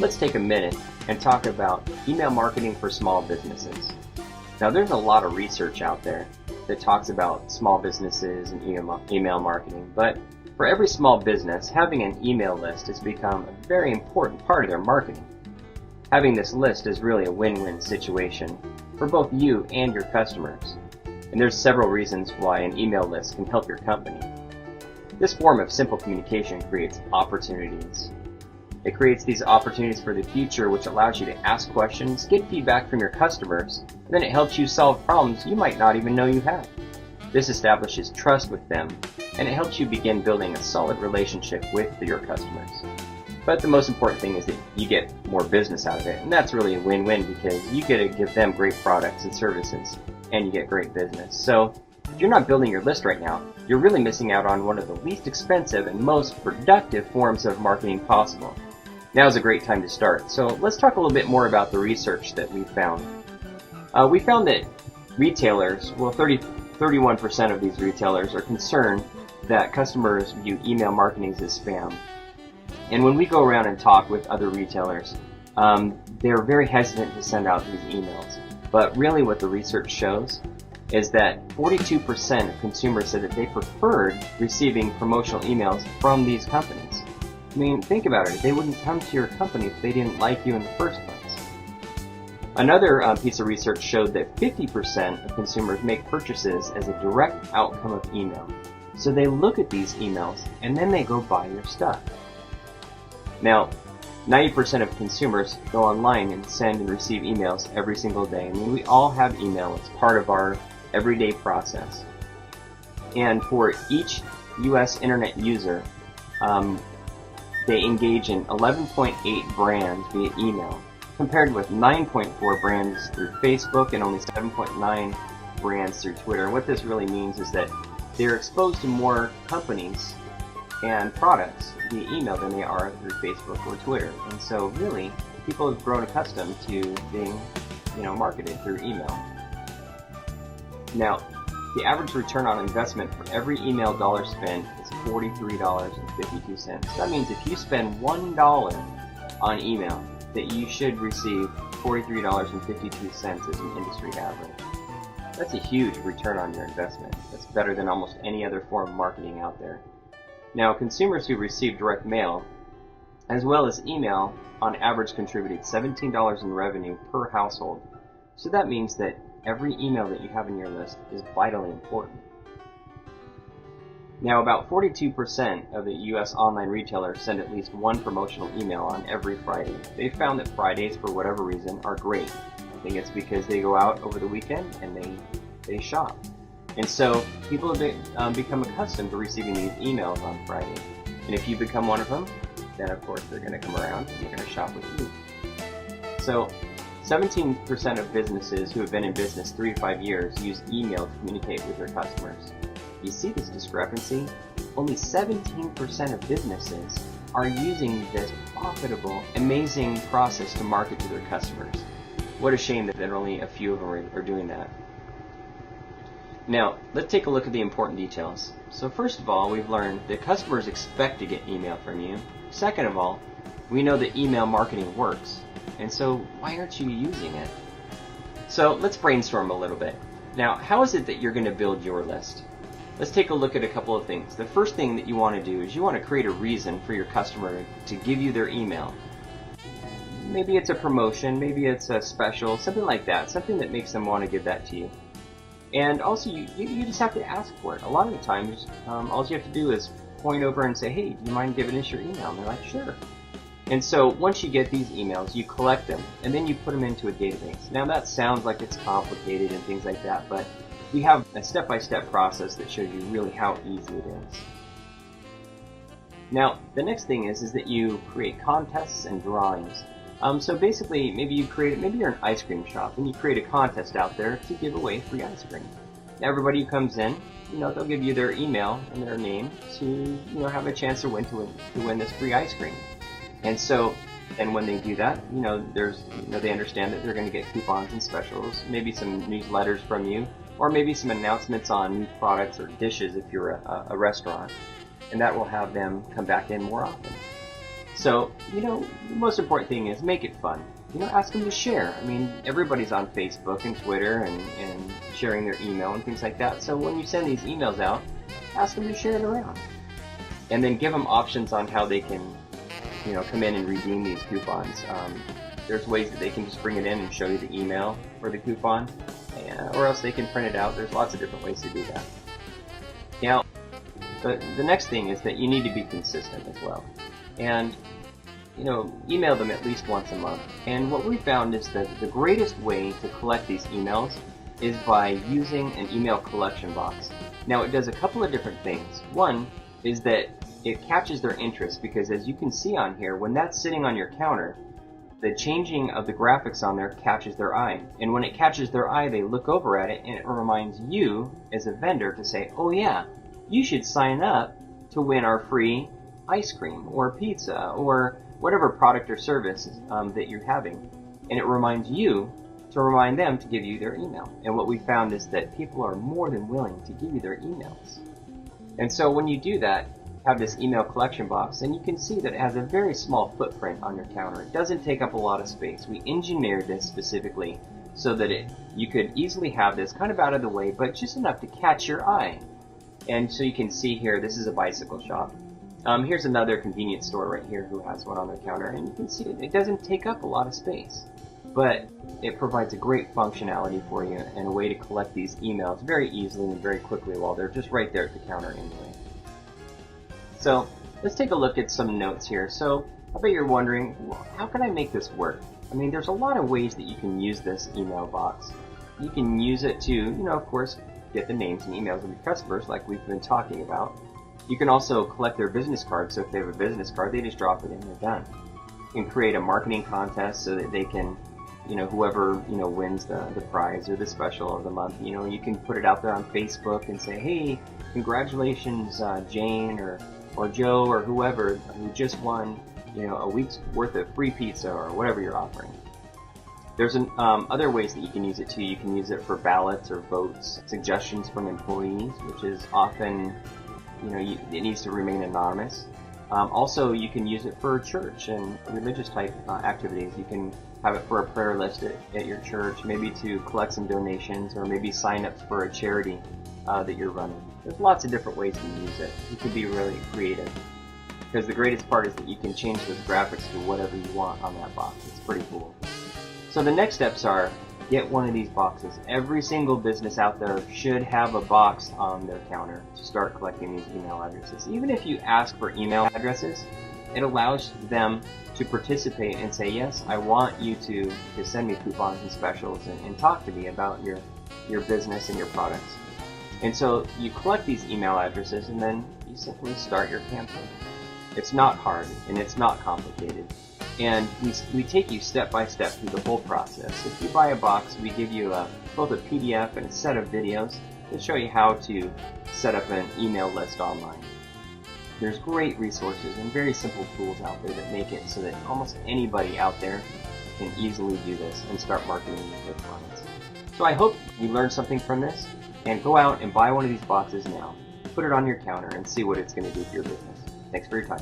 let's take a minute and talk about email marketing for small businesses. Now, there's a lot of research out there that talks about small businesses and email marketing, but for every small business, having an email list has become a very important part of their marketing. Having this list is really a win-win situation for both you and your customers. And there's several reasons why an email list can help your company. This form of simple communication creates opportunities. It creates these opportunities for the future, which allows you to ask questions, get feedback from your customers, and then it helps you solve problems you might not even know you have. This establishes trust with them, and it helps you begin building a solid relationship with your customers. But the most important thing is that you get more business out of it, and that's really a win-win because you get to give them great products and services, and you get great business. So if you're not building your list right now, you're really missing out on one of the least expensive and most productive forms of marketing possible. Now is a great time to start. So let's talk a little bit more about the research that we found. We found that retailers, 31% of these retailers are concerned that customers view email marketing as spam. And when we go around and talk with other retailers, they're very hesitant to send out these emails. But really what the research shows is that 42% of consumers said that they preferred receiving promotional emails from these companies. I mean, think about it. They wouldn't come to your company if they didn't like you in the first place. Another piece of research showed that 50% of consumers make purchases as a direct outcome of email. So they look at these emails and then they go buy your stuff. Now, 90% of consumers go online and send and receive emails every single day. I mean, we all have email. It's part of our everyday process. And for each U.S. internet user, they engage in 11.8 brands via email, compared with 9.4 brands through Facebook and only 7.9 brands through Twitter. What this really means is that they're exposed to more companies and products via email than they are through Facebook or Twitter. And so really, people have grown accustomed to being, marketed through email. Now, the average return on investment for every email dollar spent is $43.52. That means if you spend $1 on email, that you should receive $43.52 as an industry average. That's a huge return on your investment. That's better than almost any other form of marketing out there. Now, consumers who receive direct mail, as well as email, on average contributed $17 in revenue per household. So that means that every email that you have in your list is vitally important. Now, about 42% of the U.S. online retailers send at least one promotional email on every Friday. They found that Fridays, for whatever reason, are great. I think it's because they go out over the weekend and they shop. And so people have become accustomed to receiving these emails on Friday. And if you become one of them, then of course they're going to come around and they're going to shop with you. So 17% of businesses who have been in business 3 to 5 years use email to communicate with their customers. You see this discrepancy? Only 17% of businesses are using this profitable, amazing process to market to their customers. What a shame that only a few of them are doing that. Now, let's take a look at the important details. So first of all, we've learned that customers expect to get email from you. Second of all, we know that email marketing works. And so why aren't you using it? So let's brainstorm a little bit. Now, how is it that you're going to build your list? Let's take a look at a couple of things. The first thing that you want to do is you want to create a reason for your customer to give you their email. Maybe it's a promotion, maybe it's a special, something like that, something that makes them want to give that to you. And also, you just have to ask for it. A lot of the times, all you have to do is point over and say, hey, do you mind giving us your email? And they're like, sure. And so once you get these emails, you collect them, and then you put them into a database. Now that sounds like it's complicated and things like that, but we have a step-by-step process that shows you really how easy it is. Now, the next thing is that you create contests and drawings. So basically, maybe you're an ice cream shop, and you create a contest out there to give away free ice cream. Now, everybody who comes in, they'll give you their email and their name to, have a chance to win this free ice cream. And so, and when they do that, they understand that they're going to get coupons and specials, maybe some newsletters from you, or maybe some announcements on new products or dishes if you're a restaurant. And that will have them come back in more often. So, the most important thing is make it fun. Ask them to share. I mean, everybody's on Facebook and Twitter and sharing their email and things like that. So when you send these emails out, ask them to share it around. And then give them options on how they can, come in and redeem these coupons. There's ways that they can just bring it in and show you the email for the coupon, or else they can print it out. There's lots of different ways to do that. Now, the next thing is that you need to be consistent as well. And email them at least once a month. And what we found is that the greatest way to collect these emails is by using an email collection box. Now, it does a couple of different things. One is that it catches their interest, because as you can see on here, when that's sitting on your counter, the changing of the graphics on there catches their eye. And when it catches their eye, they look over at it, and it reminds you as a vendor to say, oh yeah, you should sign up to win our free ice cream or pizza or whatever product or service that you're having. And it reminds you to remind them to give you their email. And what we found is that people are more than willing to give you their emails. And so when you do that, have this email collection box, and you can see that it has a very small footprint on your counter. It doesn't take up a lot of space. We engineered this specifically so that you could easily have this kind of out of the way, but just enough to catch your eye. And so you can see here, this is a bicycle shop. Here's another convenience store right here who has one on their counter, and you can see it doesn't take up a lot of space, but it provides a great functionality for you and a way to collect these emails very easily and very quickly while they're just right there at the counter anyway. So let's take a look at some notes here. So I bet you're wondering, well, how can I make this work? I mean, there's a lot of ways that you can use this email box. You can use it to, of course, get the names and emails of your customers like we've been talking about. You can also collect their business cards, so if they have a business card, they just drop it in, they're done. You can create a marketing contest so that they can, whoever, wins the prize or the special of the month, you can put it out there on Facebook and say, hey, congratulations, Jane or Joe or whoever who just won, a week's worth of free pizza or whatever you're offering. There's other ways that you can use it too. You can use it for ballots or votes, suggestions from employees, which is often it needs to remain anonymous. Also, you can use it for church and religious type activities. You can have it for a prayer list at your church, maybe to collect some donations, or maybe sign-ups for a charity that you're running. There's lots of different ways to use it. You can be really creative, because the greatest part is that you can change those graphics to whatever you want on that box. It's pretty cool. So the next steps are, get one of these boxes. Every single business out there should have a box on their counter to start collecting these email addresses. Even if you ask for email addresses, it allows them to participate and say, yes, I want you to send me coupons and specials and talk to me about your business and your products. And so you collect these email addresses, and then you simply start your campaign. It's not hard and it's not complicated. And we take you step by step through the whole process. If you buy a box, we give you both a PDF and a set of videos to show you how to set up an email list online. There's great resources and very simple tools out there that make it so that almost anybody out there can easily do this and start marketing with their clients. So I hope you learned something from this, and go out and buy one of these boxes now. Put it on your counter and see what it's going to do for your business. Thanks for your time.